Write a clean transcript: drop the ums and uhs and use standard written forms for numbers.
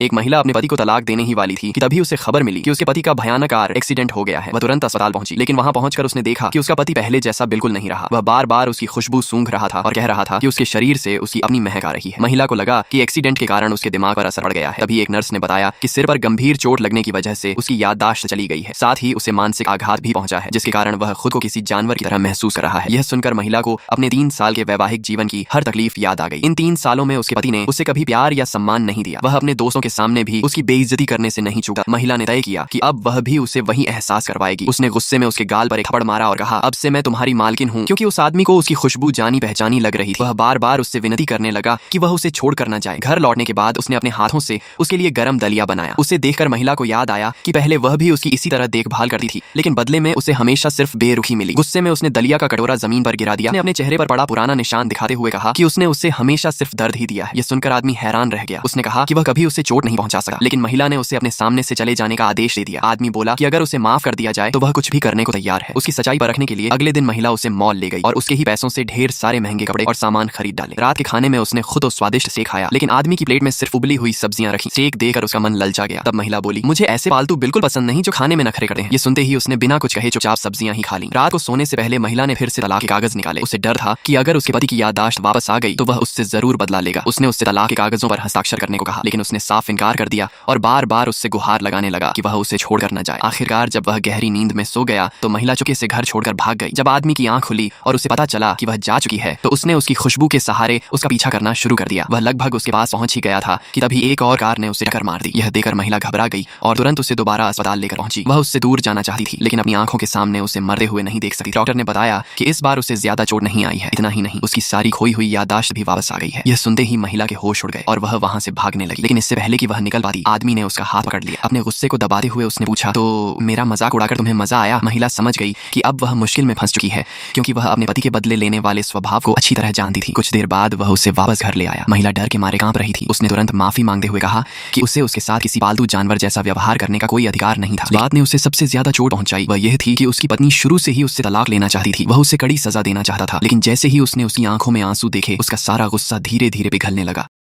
एक महिला अपने पति को तलाक देने ही वाली थी कि तभी उसे खबर मिली कि उसके पति का भयानक कार एक्सीडेंट हो गया है। वह तुरंत अस्पताल पहुंची, लेकिन वहां पहुंचकर उसने देखा कि उसका पति पहले जैसा बिल्कुल नहीं रहा। वह बार बार उसकी खुशबू सूंघ रहा था और कह रहा था कि उसके शरीर से उसकी अपनी महक आ रही है। महिला को लगा कि एक्सीडेंट के कारण उसके दिमाग पर असर पड़ गया है। तभी एक नर्स ने बताया कि सिर पर गंभीर चोट लगने की वजह से उसकी याददाश्त चली गई है, साथ ही उसे मानसिक आघात भी पहुंचा है, जिसके कारण वह खुद को किसी जानवर की तरह महसूस कर रहा है। यह सुनकर महिला को अपने 3 साल के वैवाहिक जीवन की हर तकलीफ याद आ गई। इन 3 सालों में उसके पति ने उसे कभी प्यार या सम्मान नहीं दिया। वह अपने दोस्तों के सामने भी उसकी बेइज्जती करने से नहीं चूका। महिला ने तय किया कि अब वह भी उसे वही एहसास करवाएगी। उसने गुस्से में उसके गाल पर एक थप्पड़ मारा और कहा, अब से मैं तुम्हारी मालकिन हूँ, क्योंकि उस आदमी को उसकी खुशबू जानी पहचानी लग रही थी। वह बार बार उससे विनती करने लगा कि वह उसे छोड़कर न जाए। घर लौटने के बाद उसने अपने हाथों से उसके लिए गर्म दलिया बनाया। उसे देखकर महिला को याद आया कि पहले वह भी उसकी इसी तरह देखभाल करती थी, लेकिन बदले में उसे हमेशा सिर्फ बेरुखी मिली। गुस्से में उसने दलिया का कटोरा जमीन पर गिरा दिया। अपने चेहरे पर पड़ा पुराना निशान दिखाते हुए कहा कि उसने उसे हमेशा सिर्फ दर्द ही दिया है। यह सुनकर आदमी हैरान रह गया। उसने कहा कि वह कभी उसे चोट नहीं पहुंचा सका, लेकिन महिला ने उसे अपने सामने से चले जाने का आदेश दे दिया। आदमी बोला कि अगर उसे माफ कर दिया जाए तो वह कुछ भी करने को तैयार है। उसकी सच्चाई परखने के लिए अगले दिन महिला उसे मॉल ले गई और उसके ही पैसों से ढेर सारे महंगे कपड़े और सामान खरीद डाले। रात के खाने में उसने खुद तो स्वादिष्ट स्टेक खाया, लेकिन आदमी की प्लेट में सिर्फ उबली हुई सब्जियां रखी। स्टेक देखकर उसका मन ललचा गया। तब महिला बोली, मुझे ऐसे पालतू बिल्कुल पसंद नहीं जो खाने में नखरे करते हैं। ये सुनते ही उसने बिना कुछ कहे चुपचाप सब्जियां ही खा ली। रात को सोने से पहले महिला ने फिर से तलाक के कागज निकाले। उसे डर था कि अगर उसके पति की याददाश्त वापस आ गई तो वह उससे जरूर बदला लेगा। उसने उससे तलाक के कागजों पर हस्ताक्षर करने को कहा, लेकिन उसने साफ इनकार कर दिया और बार बार उससे गुहार लगाने लगा कि वह उसे छोड़कर न जाए। आखिरकार जब वह गहरी नींद में सो गया तो महिला चुपके से घर छोड़कर भाग गई। जब आदमी की आंख खुली और उसे पता चला कि वह जा चुकी है तो उसने उसकी खुशबू के सहारे उसका पीछा करना शुरू कर दिया। वह लगभग उसके पास पहुंच ही गया था कि तभी एक और कार ने उसे टक्कर मार दी। यह देखकर महिला घबरा गई और तुरंत उसे दोबारा अस्पताल लेकर पहुंची। वह उससे दूर जाना चाहती थी, लेकिन अपनी आंखों के सामने उसे मरते हुए नहीं देख सकती। डॉक्टर ने बताया कि इस बार उसे ज्यादा चोट नहीं आई है। इतना ही नहीं, उसकी सारी खोई हुई याददाश्त भी वापस आ गई है। यह सुनते ही महिला के होश उड़ गए और वह वहां से भागने लगी, लेकिन इससे पहले कि वह निकल पाती आदमी ने उसका हाथ पकड़ लिया। अपने गुस्से को दबाते हुए उसने पूछा, तो मेरा मजाक उड़ाकर तुम्हें मजा आया? महिला समझ गई कि अब वह मुश्किल में फंस चुकी है, क्योंकि वह अपने पति के बदले लेने वाले स्वभाव को अच्छी तरह जानती थी। कुछ देर बाद वह उसे वापस घर ले आया। महिला डर के मारे कांप रही थी। उसने तुरंत माफी मांगते हुए कहा कि उसे उसके साथ किसी पालतू जानवर जैसा व्यवहार करने का कोई अधिकार नहीं था। बात ने उसे सबसे ज्यादा चोट पहुंचाई वह यह थी कि उसकी पत्नी शुरू से ही उससे तलाक लेना चाहती थी। वह उसे कड़ी सजा देना चाहता था, लेकिन जैसे ही उसने उसकी आंखों में आंसू देखे उसका सारा गुस्सा धीरे धीरे पिघलने लगा।